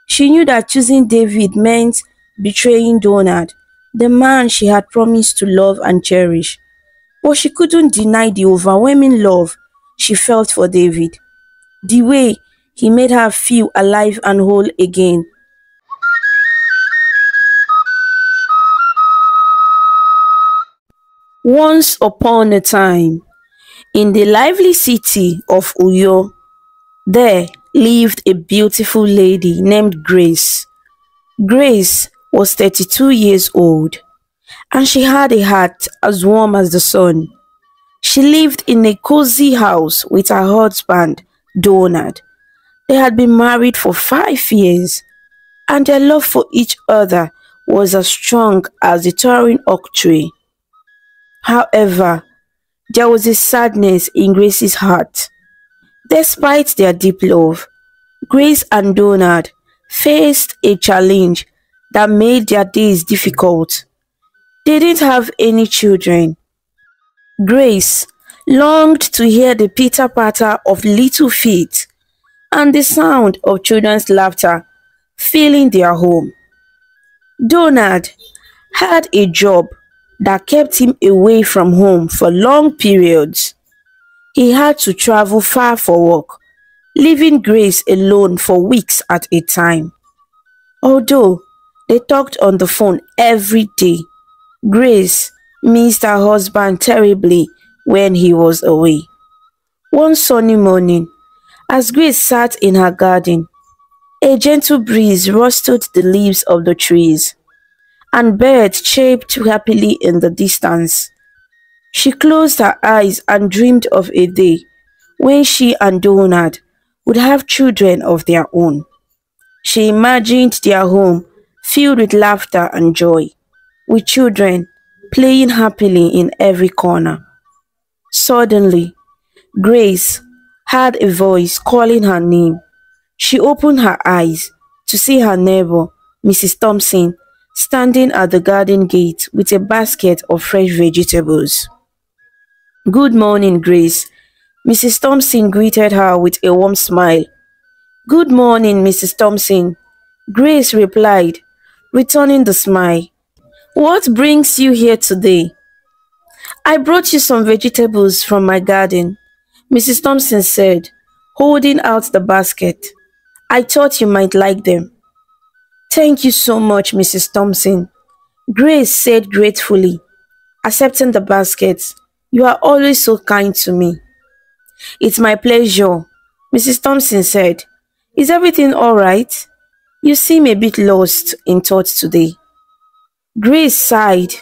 She knew that choosing David meant betraying Donald, the man she had promised to love and cherish. But she couldn't deny the overwhelming love she felt for David, the way he made her feel alive and whole again. Once upon a time, in the lively city of Uyo, there lived a beautiful lady named Grace. Grace was 32 years old, and she had a heart as warm as the sun. She lived in a cozy house with her husband, Donald. They had been married for 5 years, and their love for each other was as strong as a towering oak tree. However, there was a sadness in Grace's heart. Despite their deep love, Grace and Donald faced a challenge that made their days difficult. They didn't have any children. Grace longed to hear the pitter-patter of little feet and the sound of children's laughter filling their home. Donald had a job that kept him away from home for long periods. He had to travel far for work, leaving Grace alone for weeks at a time. Although they talked on the phone every day, Grace missed her husband terribly when he was away. One sunny morning, as Grace sat in her garden, a gentle breeze rustled the leaves of the trees, and birds chirped happily in the distance. She closed her eyes and dreamed of a day when she and Donald would have children of their own. She imagined their home filled with laughter and joy, with children playing happily in every corner. Suddenly, Grace heard a voice calling her name. She opened her eyes to see her neighbor, Mrs. Thompson, standing at the garden gate with a basket of fresh vegetables. "Good morning, Grace." Mrs. Thompson greeted her with a warm smile. "Good morning, Mrs. Thompson," Grace replied, returning the smile. "What brings you here today?" "I brought you some vegetables from my garden," Mrs. Thompson said, holding out the basket. "I thought you might like them." "Thank you so much, Mrs. Thompson," Grace said gratefully, accepting the basket. "You are always so kind to me." "It's my pleasure," Mrs. Thompson said. "Is everything all right? You seem a bit lost in thought today." Grace sighed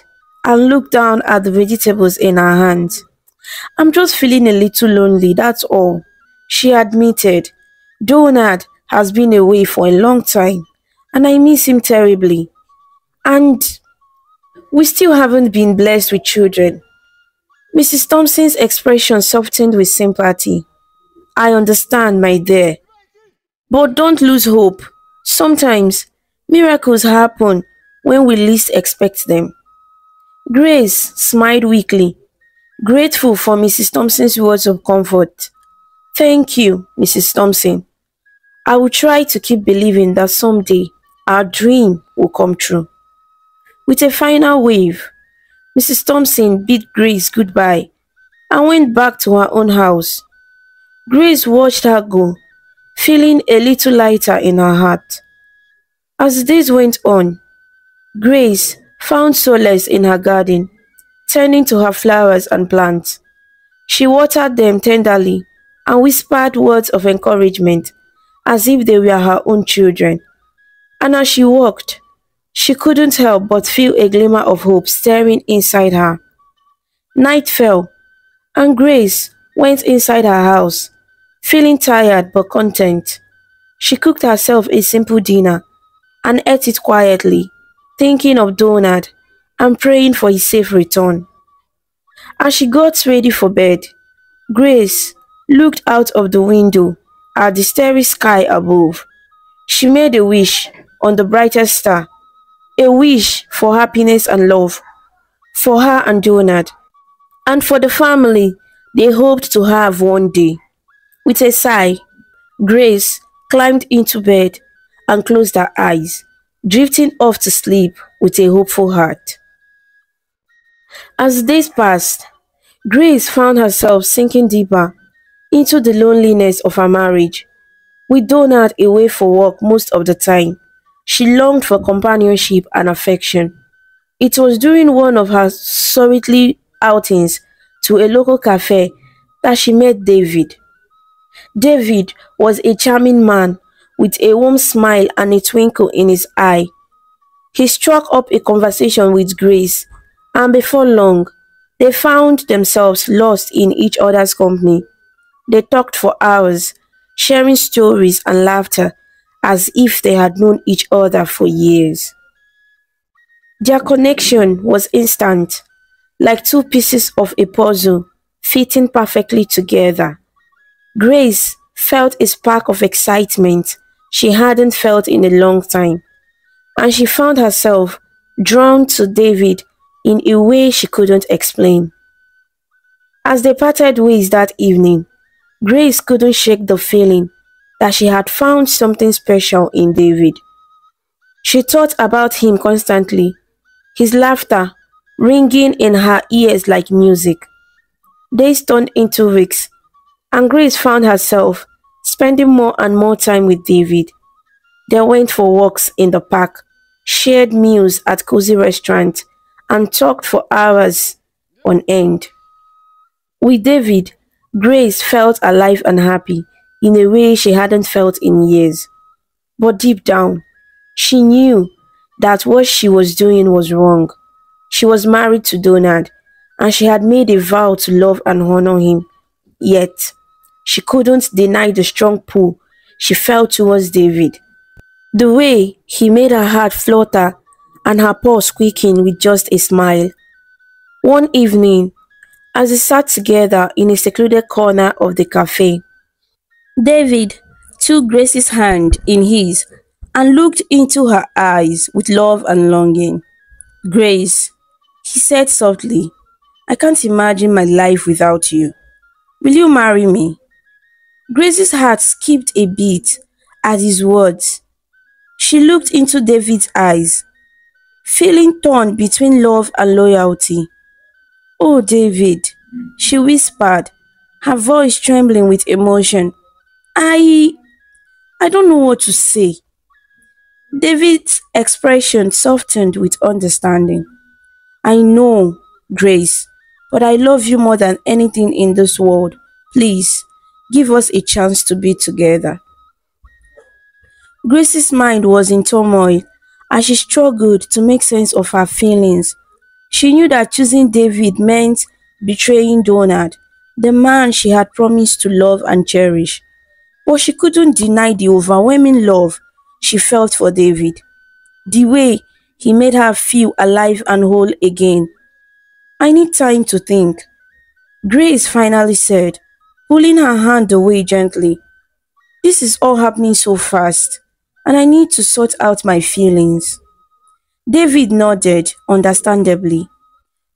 and looked down at the vegetables in her hand. "I'm just feeling a little lonely, that's all," she admitted. "Donald has been away for a long time, and I miss him terribly. And we still haven't been blessed with children." Mrs. Thompson's expression softened with sympathy. "I understand, my dear. But don't lose hope. Sometimes miracles happen when we least expect them." Grace smiled weakly, grateful for Mrs. Thompson's words of comfort. "Thank you, Mrs. Thompson. I will try to keep believing that someday our dream will come true." With a final wave, Mrs. Thompson bid Grace goodbye and went back to her own house. Grace watched her go, feeling a little lighter in her heart. As the days went on, Grace found solace in her garden, tending to her flowers and plants. She watered them tenderly and whispered words of encouragement as if they were her own children. And as she walked, she couldn't help but feel a glimmer of hope stirring inside her. Night fell, and Grace went inside her house, feeling tired but content. She cooked herself a simple dinner and ate it quietly, thinking of Donald and praying for his safe return. As she got ready for bed, Grace looked out of the window at the starry sky above. She made a wish on the brightest star, a wish for happiness and love, for her and Donald, and for the family they hoped to have one day. With a sigh, Grace climbed into bed and closed her eyes, drifting off to sleep with a hopeful heart. As the days passed, Grace found herself sinking deeper into the loneliness of her marriage. With Donald away for work most of the time, she longed for companionship and affection. It was during one of her solitary outings to a local cafe that she met David. David was a charming man with a warm smile and a twinkle in his eye. He struck up a conversation with Grace, and before long, they found themselves lost in each other's company. They talked for hours, sharing stories and laughter as if they had known each other for years. Their connection was instant, like two pieces of a puzzle fitting perfectly together. Grace felt a spark of excitement she hadn't felt in a long time, and she found herself drawn to David in a way she couldn't explain. As they parted ways that evening, Grace couldn't shake the feeling that she had found something special in David. She thought about him constantly, his laughter ringing in her ears like music. Days turned into weeks, and Grace found herself spending more and more time with David. They went for walks in the park, shared meals at cozy restaurants, and talked for hours on end. With David, Grace felt alive and happy in a way she hadn't felt in years. But deep down, she knew that what she was doing was wrong. She was married to Donald, and she had made a vow to love and honor him. Yet, she couldn't deny the strong pull she felt towards David. The way he made her heart flutter and her pulse quicken with just a smile. One evening, as they sat together in a secluded corner of the cafe, David took Grace's hand in his and looked into her eyes with love and longing. "Grace," he said softly, "I can't imagine my life without you. Will you marry me?" Grace's heart skipped a beat at his words. She looked into David's eyes, feeling torn between love and loyalty. "Oh, David," she whispered, her voice trembling with emotion. I I don't know what to say." David's expression softened with understanding. "I know, Grace, but I love you more than anything in this world. Please, give us a chance to be together." Grace's mind was in turmoil as she struggled to make sense of her feelings. She knew that choosing David meant betraying Donald, the man she had promised to love and cherish. But she couldn't deny the overwhelming love she felt for David, the way he made her feel alive and whole again. "I need time to think," Grace finally said, pulling her hand away gently. "This is all happening so fast, and I need to sort out my feelings." David nodded, understandably,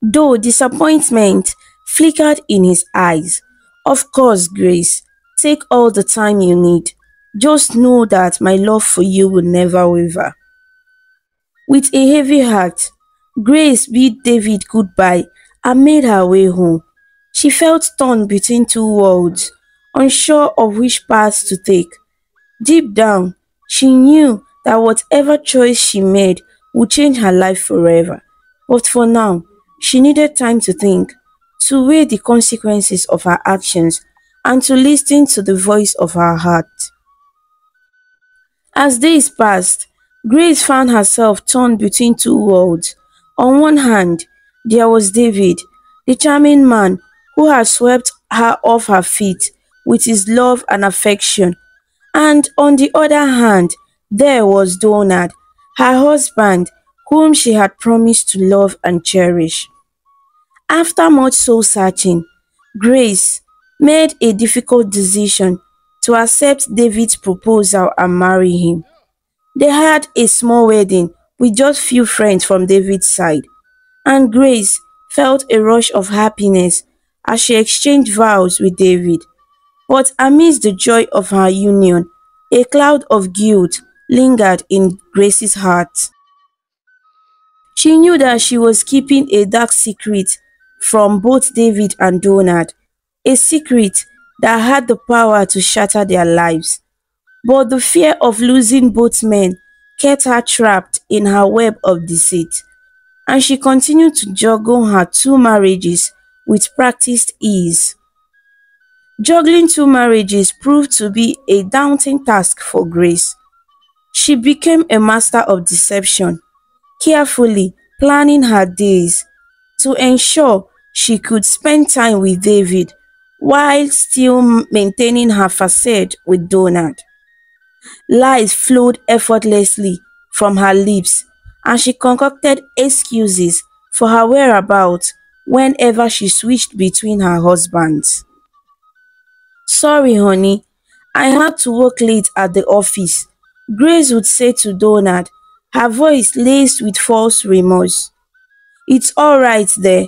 though disappointment flickered in his eyes. "Of course, Grace, take all the time you need. Just know that my love for you will never waver." With a heavy heart, Grace bid David goodbye and made her way home. She felt torn between two worlds, unsure of which path to take. Deep down, she knew that whatever choice she made would change her life forever. But for now, she needed time to think, to weigh the consequences of her actions, and to listen to the voice of her heart. As days passed, Grace found herself torn between two worlds. On one hand, there was David, the charming man who had swept her off her feet with his love and affection. And on the other hand, there was Donald, her husband, whom she had promised to love and cherish. After much soul searching, Grace made a difficult decision to accept David's proposal and marry him. They had a small wedding with just few friends from David's side, and Grace felt a rush of happiness as she exchanged vows with David. But amidst the joy of her union, a cloud of guilt lingered in Grace's heart. She knew that she was keeping a dark secret from both David and Donald, a secret that had the power to shatter their lives. But the fear of losing both men kept her trapped in her web of deceit, and she continued to juggle her two marriages with practiced ease. Juggling two marriages proved to be a daunting task for Grace. She became a master of deception, carefully planning her days to ensure she could spend time with David while still maintaining her facade with Donald. Lies flowed effortlessly from her lips, and she concocted excuses for her whereabouts whenever she switched between her husbands. "Sorry, honey, I had to work late at the office," Grace would say to Donald, her voice laced with false remorse. "It's all right there,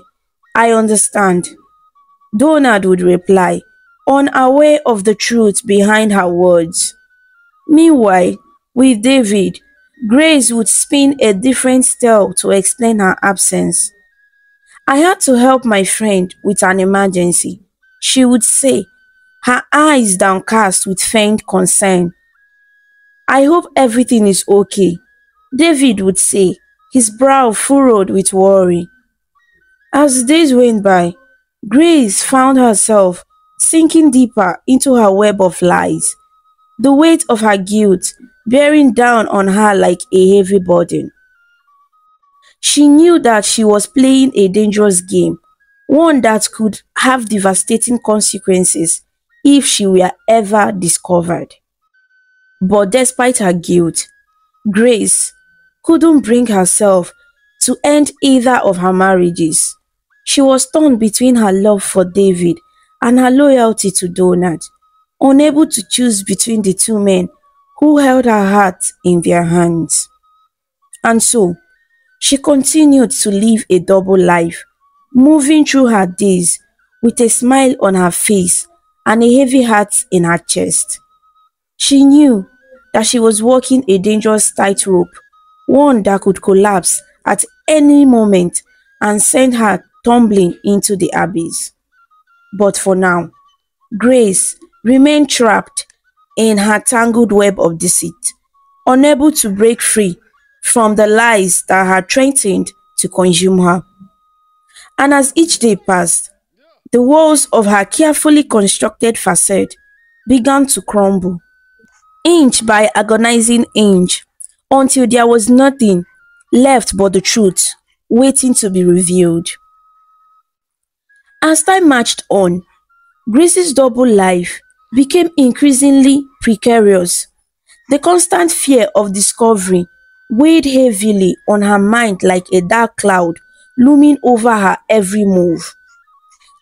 I understand," Donald would reply, unaware of the truth behind her words. Meanwhile, with David, Grace would spin a different tale to explain her absence. "I had to help my friend with an emergency," she would say, her eyes downcast with feigned concern. "I hope everything is okay," David would say, his brow furrowed with worry. As days went by, Grace found herself sinking deeper into her web of lies, the weight of her guilt bearing down on her like a heavy burden. She knew that she was playing a dangerous game, one that could have devastating consequences if she were ever discovered. But despite her guilt, Grace couldn't bring herself to end either of her marriages. She was torn between her love for David and her loyalty to Donald, unable to choose between the two men who held her heart in their hands. And so, she continued to live a double life, moving through her days with a smile on her face and a heavy heart in her chest. She knew that she was walking a dangerous tightrope, one that could collapse at any moment and send her tumbling into the abyss. But for now, Grace remained trapped in her tangled web of deceit, unable to break free from the lies that had threatened to consume her. And as each day passed, the walls of her carefully constructed facade began to crumble, inch by agonizing inch, until there was nothing left but the truth waiting to be revealed. As time marched on, Grace's double life became increasingly precarious. The constant fear of discovery weighed heavily on her mind like a dark cloud looming over her every move.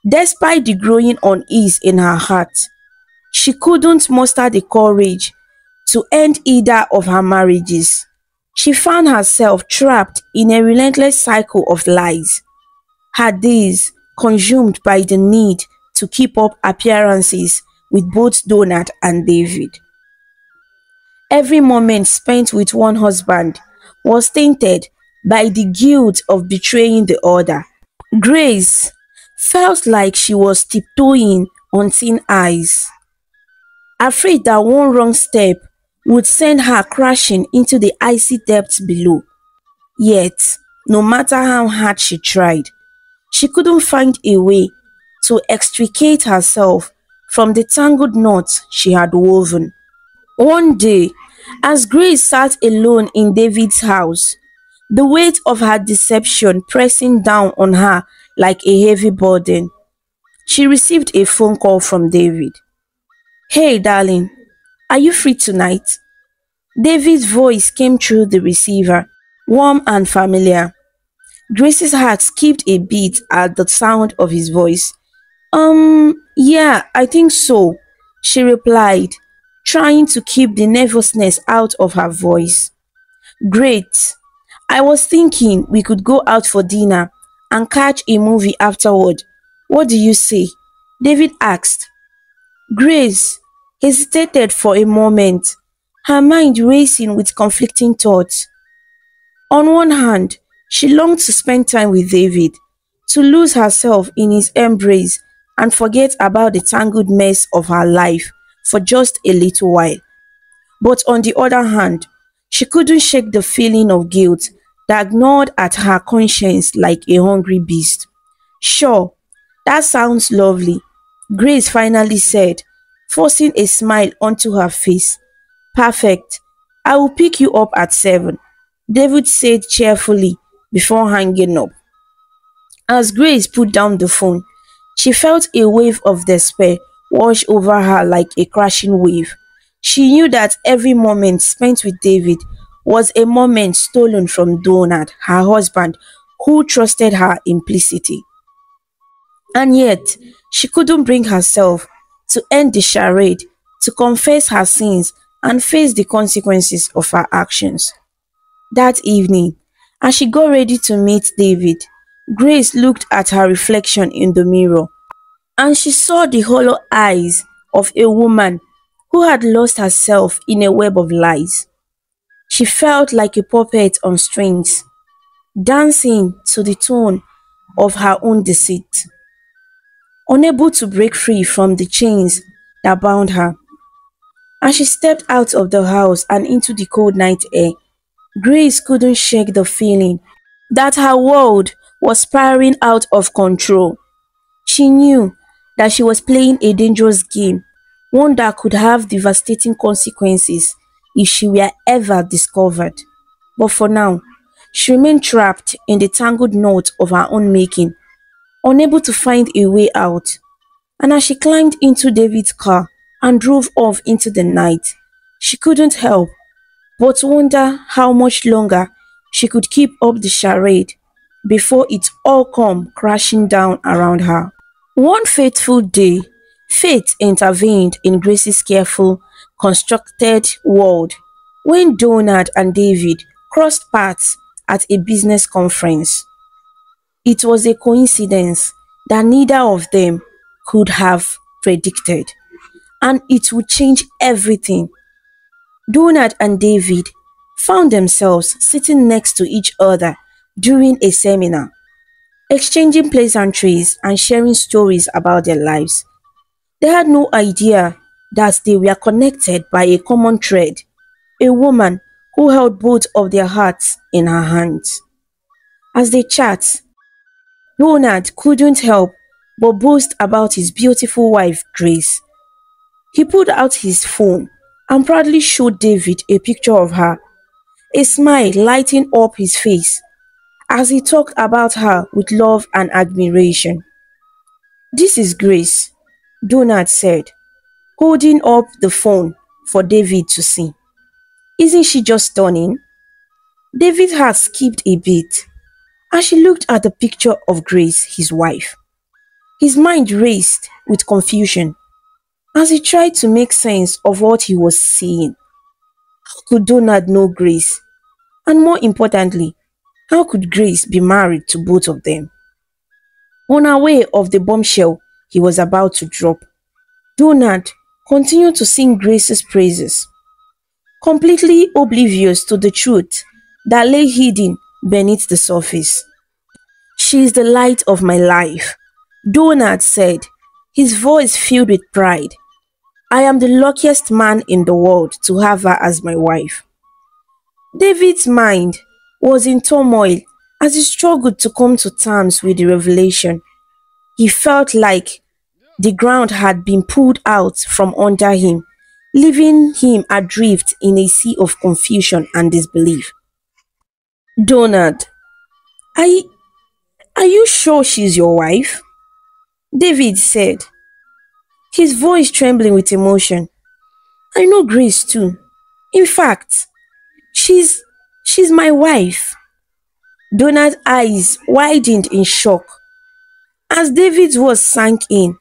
Despite the growing unease in her heart, she couldn't muster the courage to end either of her marriages. She found herself trapped in a relentless cycle of lies, her days consumed by the need to keep up appearances with both Donald and David. Every moment spent with one husband was tainted by the guilt of betraying the other. Grace felt like she was tiptoeing on thin ice, afraid that one wrong step would send her crashing into the icy depths below. Yet, no matter how hard she tried, she couldn't find a way to extricate herself from the tangled knots she had woven. One day, as Grace sat alone in David's house, the weight of her deception pressing down on her like a heavy burden, she received a phone call from David. "Hey, darling, are you free tonight?" David's voice came through the receiver, warm and familiar. Grace's heart skipped a beat at the sound of his voice. Yeah, I think so," she replied, trying to keep the nervousness out of her voice. "Great. I was thinking we could go out for dinner and catch a movie afterward. What do you say?" David asked. Grace hesitated for a moment, her mind racing with conflicting thoughts. On one hand, she longed to spend time with David, to lose herself in his embrace and forget about the tangled mess of her life for just a little while. But on the other hand, she couldn't shake the feeling of guilt that gnawed at her conscience like a hungry beast. Sure, that sounds lovely, Grace finally said, forcing a smile onto her face. Perfect. I will pick you up at 7, David said cheerfully before hanging up. As Grace put down the phone, she felt a wave of despair wash over her like a crashing wave. She knew that every moment spent with David was a moment stolen from Donald, her husband, who trusted her implicitly. And yet, she couldn't bring herself to end the charade, to confess her sins and face the consequences of her actions. That evening, as she got ready to meet David, Grace looked at her reflection in the mirror and she saw the hollow eyes of a woman who had lost herself in a web of lies. She felt like a puppet on strings, dancing to the tune of her own deceit, unable to break free from the chains that bound her. As she stepped out of the house and into the cold night air, Grace couldn't shake the feeling that her world was spiraling out of control. She knew that she was playing a dangerous game, one that could have devastating consequences if she were ever discovered. But for now, she remained trapped in the tangled knot of her own making, unable to find a way out. And as she climbed into David's car and drove off into the night, she couldn't help but wonder how much longer she could keep up the charade before it all come crashing down around her. One fateful day, fate intervened in Grace's careful, constructed world when Donald and David crossed paths at a business conference. It was a coincidence that neither of them could have predicted, and it would change everything. Donald and David found themselves sitting next to each other during a seminar, exchanging pleasantries and sharing stories about their lives. They had no idea that they were connected by a common thread, a woman who held both of their hearts in her hands. As they chat, Donald couldn't help but boast about his beautiful wife, Grace. He pulled out his phone and proudly showed David a picture of her, a smile lighting up his face as he talked about her with love and admiration. "This is Grace," Donald said, holding up the phone for David to see. "Isn't she just stunning?" David's heart skipped a beat as she looked at the picture of Grace, his wife. His mind raced with confusion as he tried to make sense of what he was seeing. How could Donald know Grace? And more importantly, how could Grace be married to both of them? Unaware of the bombshell he was about to drop, Donald continued to sing Grace's praises, completely oblivious to the truth that lay hidden beneath the surface. "She is the light of my life," Donald said, his voice filled with pride. "I am the luckiest man in the world to have her as my wife." David's mind was in turmoil as he struggled to come to terms with the revelation. He felt like the ground had been pulled out from under him, leaving him adrift in a sea of confusion and disbelief. "Donald, are, are you sure she's your wife?" David said, his voice trembling with emotion. "I know Grace too. In fact, she's my wife." Donald's eyes widened in shock. As David's words sank in,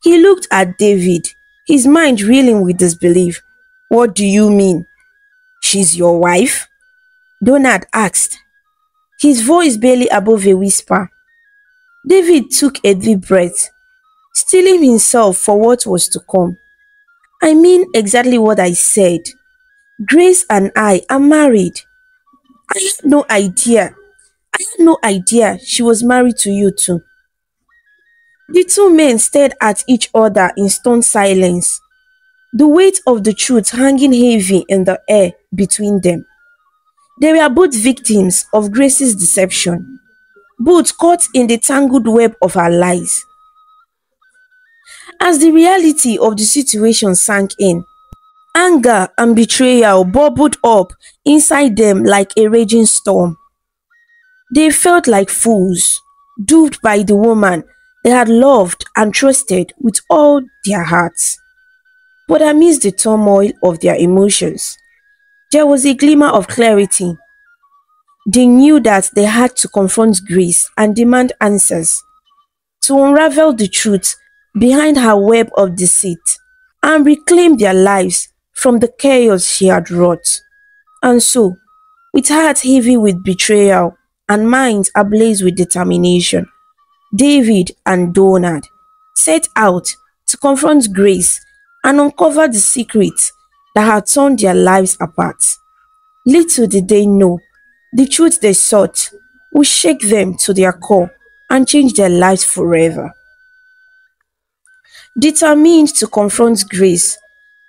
he looked at David, his mind reeling with disbelief. "What do you mean? She's your wife?" Donald asked, his voice barely above a whisper. David took a deep breath, steeling himself for what was to come. "I mean exactly what I said," Grace and I are married. I had no idea. I had no idea she was married to you too. The two men stared at each other in stone silence, the weight of the truth hanging heavy in the air between them. They were both victims of Grace's deception, both caught in the tangled web of her lies. As the reality of the situation sank in, anger and betrayal bubbled up inside them like a raging storm. They felt like fools, duped by the woman they had loved and trusted with all their hearts. But amidst the turmoil of their emotions, there was a glimmer of clarity. They knew that they had to confront Grace and demand answers, to unravel the truth behind her web of deceit, and reclaim their lives from the chaos she had wrought. And so, with hearts heavy with betrayal and minds ablaze with determination, David and Donald set out to confront Grace and uncover the secrets that had torn their lives apart. Little did they know, the truth they sought would shake them to their core and change their lives forever. Determined to confront Grace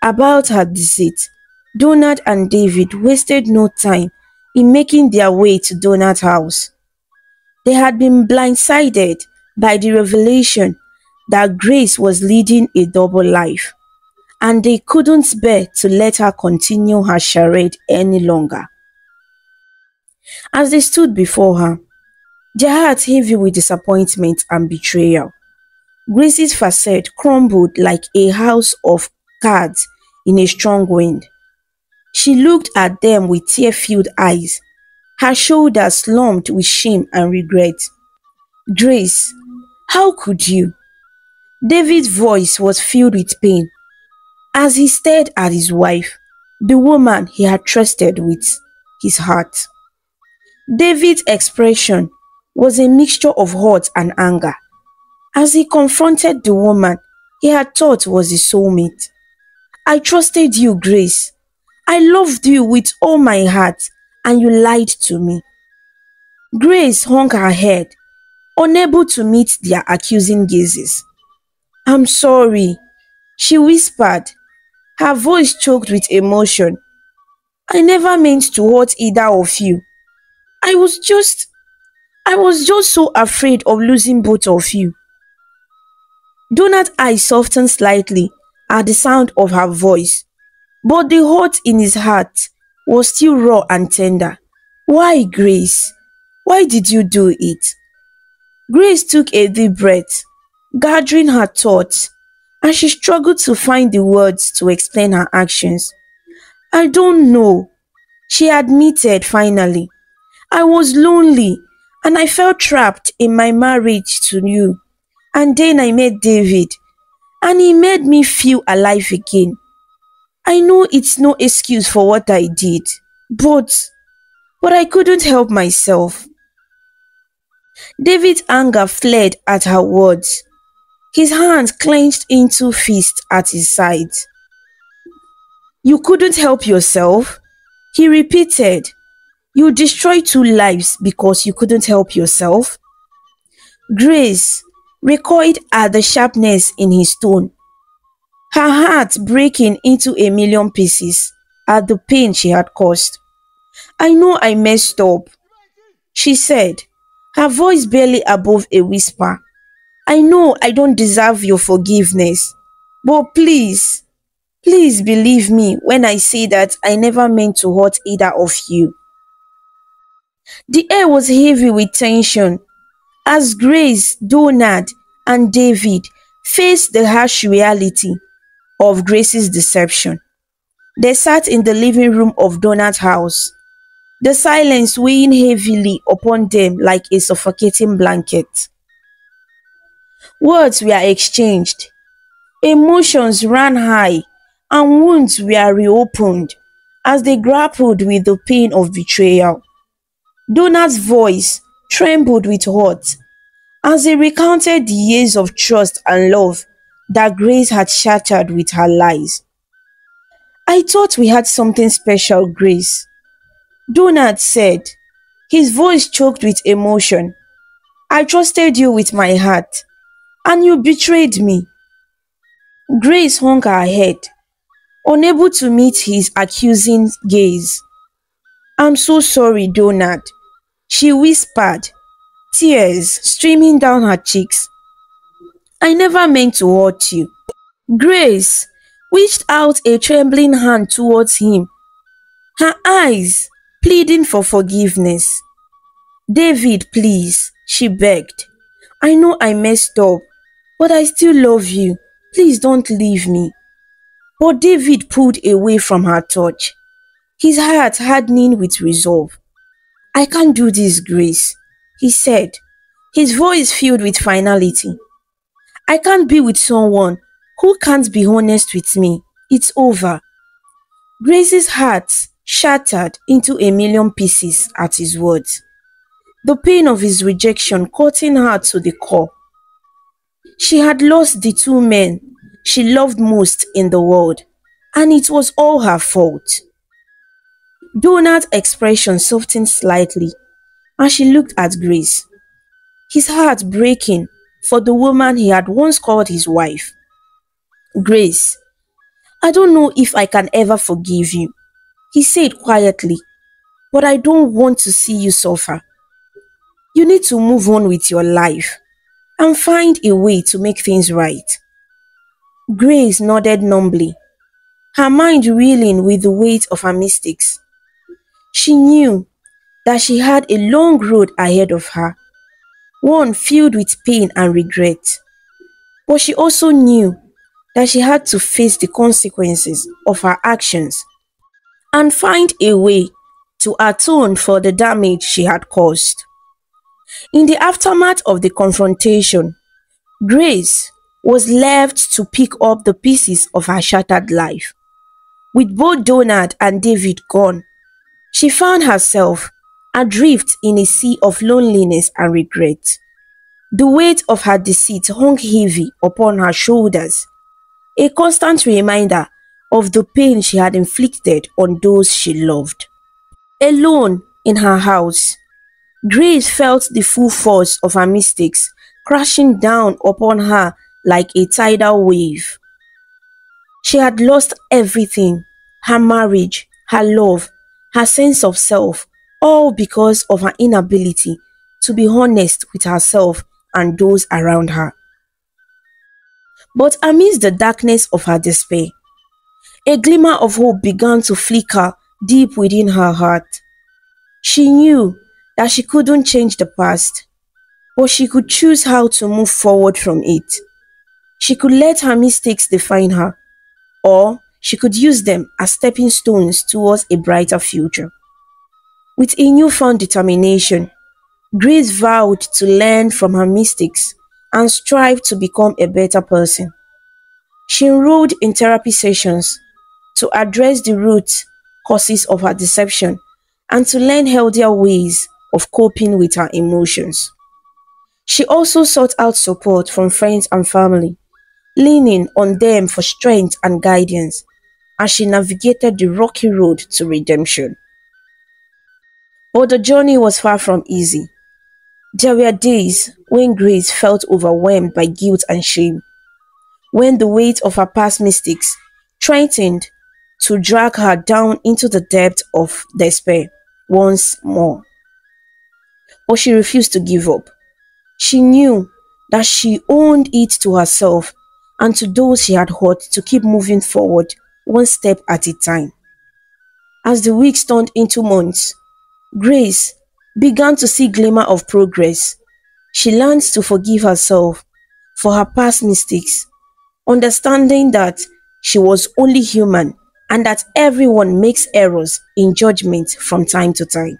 about her deceit, Donald and David wasted no time in making their way to Donald's house. They had been blindsided by the revelation that Grace was leading a double life, and they couldn't bear to let her continue her charade any longer. As they stood before her, their hearts heavy with disappointment and betrayal, Grace's facade crumbled like a house of cards in a strong wind. She looked at them with tear-filled eyes, her shoulders slumped with shame and regret. "Grace, how could you?" David's voice was filled with pain as he stared at his wife, the woman he had trusted with his heart. David's expression was a mixture of hurt and anger as he confronted the woman he had thought was his soulmate. "I trusted you, Grace. I loved you with all my heart, and you lied to me." Grace hung her head, unable to meet their accusing gazes. "I'm sorry," she whispered, her voice choked with emotion. "I never meant to hurt either of you. I was just, I was just so afraid of losing both of you." Donald's eyes softened slightly at the sound of her voice, but the hurt in his heart was still raw and tender. "Why, Grace? Why did you do it?" Grace took a deep breath, gathering her thoughts, and she struggled to find the words to explain her actions. "I don't know," she admitted finally. "I was lonely, and I felt trapped in my marriage to you. And then I met David, and he made me feel alive again. I know it's no excuse for what I did, but I couldn't help myself." David's anger fled at her words. His hands clenched into fists at his sides. "You couldn't help yourself?" he repeated. "You destroyed two lives because you couldn't help yourself?" Grace recoiled at the sharpness in his tone, her heart breaking into a million pieces at the pain she had caused. "I know I messed up," she said, her voice barely above a whisper. "I know I don't deserve your forgiveness, but please, please believe me when I say that I never meant to hurt either of you." The air was heavy with tension as Grace, Donald, and David faced the harsh reality of Grace's deception. They sat in the living room of Donald's house, the silence weighing heavily upon them like a suffocating blanket. Words were exchanged, emotions ran high, and wounds were reopened as they grappled with the pain of betrayal. Donald's voice trembled with hurt as he recounted the years of trust and love that Grace had shattered with her lies. I thought we had something special, Grace, Donald said, his voice choked with emotion. I trusted you with my heart, and you betrayed me. Grace hung her head, unable to meet his accusing gaze. I'm so sorry, Donald, she whispered, tears streaming down her cheeks. I never meant to hurt you. Grace reached out a trembling hand towards him, her eyes pleading for forgiveness. David, please, she begged. I know I messed up, but I still love you. Please don't leave me. But David pulled away from her touch, his heart hardening with resolve. I can't do this, Grace, he said, his voice filled with finality. I can't be with someone who can't be honest with me. It's over. Grace's heart shattered into a million pieces at his words, the pain of his rejection cutting her to the core. She had lost the two men she loved most in the world, and it was all her fault. Donald's expression softened slightly as she looked at Grace, his heart breaking for the woman he had once called his wife. Grace, I don't know if I can ever forgive you, he said quietly, but I don't want to see you suffer. You need to move on with your life and find a way to make things right. Grace nodded numbly, her mind reeling with the weight of her mistakes. She knew that she had a long road ahead of her, one filled with pain and regret. But she also knew that she had to face the consequences of her actions and find a way to atone for the damage she had caused. In the aftermath of the confrontation, Grace was left to pick up the pieces of her shattered life. With both Donald and David gone, she found herself adrift in a sea of loneliness and regret. The weight of her deceit hung heavy upon her shoulders, a constant reminder of the pain she had inflicted on those she loved. Alone in her house, Grace felt the full force of her mistakes crashing down upon her like a tidal wave. She had lost everything, her marriage, her love, her sense of self, all because of her inability to be honest with herself and those around her. But amidst the darkness of her despair, a glimmer of hope began to flicker deep within her heart. She knew that she couldn't change the past, but she could choose how to move forward from it. She could let her mistakes define her, or she could use them as stepping stones towards a brighter future. With a newfound determination, Grace vowed to learn from her mistakes and strive to become a better person. She enrolled in therapy sessions to address the root causes of her deception and to learn healthier ways of coping with her emotions. She also sought out support from friends and family, leaning on them for strength and guidance as she navigated the rocky road to redemption. But the journey was far from easy. There were days when Grace felt overwhelmed by guilt and shame, when the weight of her past mistakes threatened to drag her down into the depth of despair once more. But she refused to give up. She knew that she owed it to herself and to those she had hurt to keep moving forward one step at a time. As the weeks turned into months, Grace began to see glimmer of progress. She learned to forgive herself for her past mistakes, understanding that she was only human and that everyone makes errors in judgment from time to time.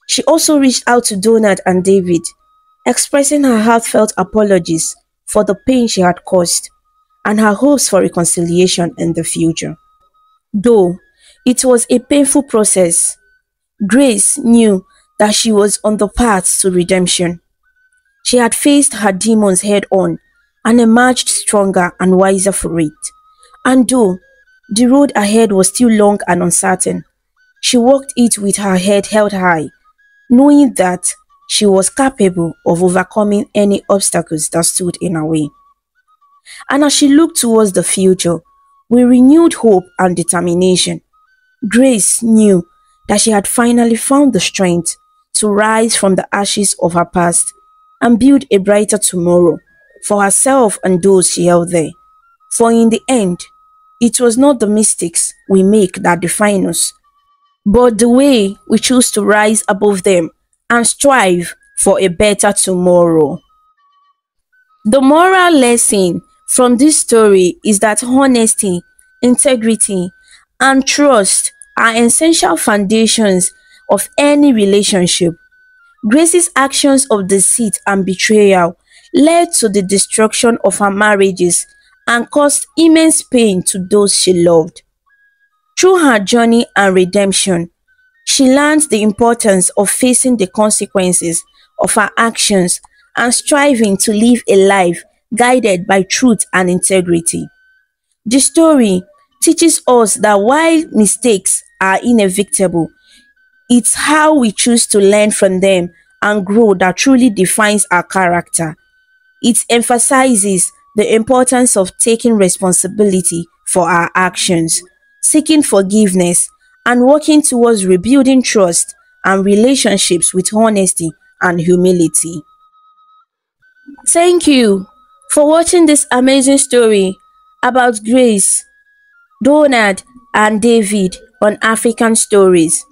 She also reached out to Donald and David, expressing her heartfelt apologies for the pain she had caused and her hopes for reconciliation in the future. Though it was a painful process, Grace knew that she was on the path to redemption. She had faced her demons head on and emerged stronger and wiser for it. And though The road ahead was still long and uncertain. She walked it with her head held high, knowing that she was capable of overcoming any obstacles that stood in her way. And as she looked towards the future, with renewed hope and determination, Grace knew that she had finally found the strength to rise from the ashes of her past and build a brighter tomorrow for herself and those she held there. For in the end, it was not the mistakes we make that define us, but the way we choose to rise above them and strive for a better tomorrow. The moral lesson from this story is that honesty, integrity, and trust are essential foundations of any relationship. Grace's actions of deceit and betrayal led to the destruction of her marriages and caused immense pain to those she loved. Through her journey and redemption, she learned the importance of facing the consequences of her actions and striving to live a life guided by truth and integrity. The story teaches us that while mistakes are inevitable, it's how we choose to learn from them and grow that truly defines our character. It emphasizes the importance of taking responsibility for our actions, seeking forgiveness, and working towards rebuilding trust and relationships with honesty and humility. Thank you for watching this amazing story about Grace, Donald, and David on African Stories.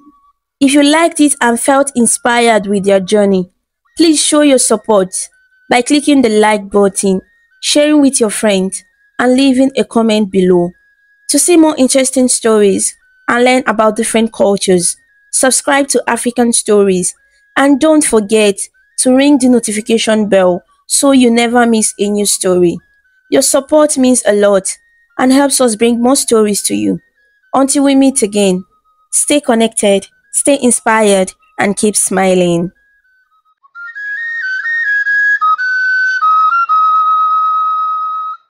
If you liked it and felt inspired with their journey, please show your support by clicking the like button, sharing with your friends, and leaving a comment below. To see more interesting stories and learn about different cultures, subscribe to African Stories and don't forget to ring the notification bell so you never miss a new story. Your support means a lot and helps us bring more stories to you. Until we meet again, stay connected, stay inspired, and keep smiling.